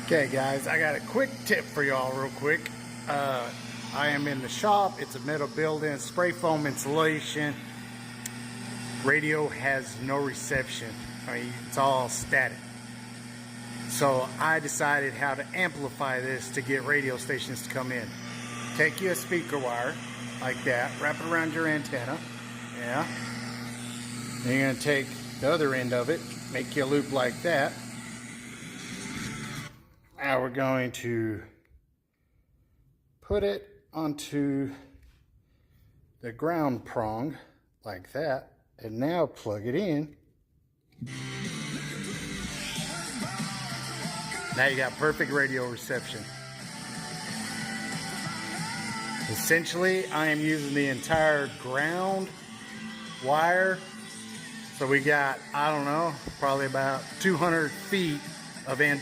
Okay guys, I got a quick tip for y'all real quick. I am in the shop. It's a metal building, spray foam insulation. Radio has no reception. I mean, it's all static. So I decided how to amplify this to get radio stations to come in. Take you a speaker wire like that, wrap it around your antenna. Yeah. Then you're gonna take the other end of it, make you a loop like that. Now we're going to put it onto the ground prong like that, and now plug it in. Now you got perfect radio reception. Essentially, I am using the entire ground wire. So we got, I don't know, probably about 200 feet of antenna.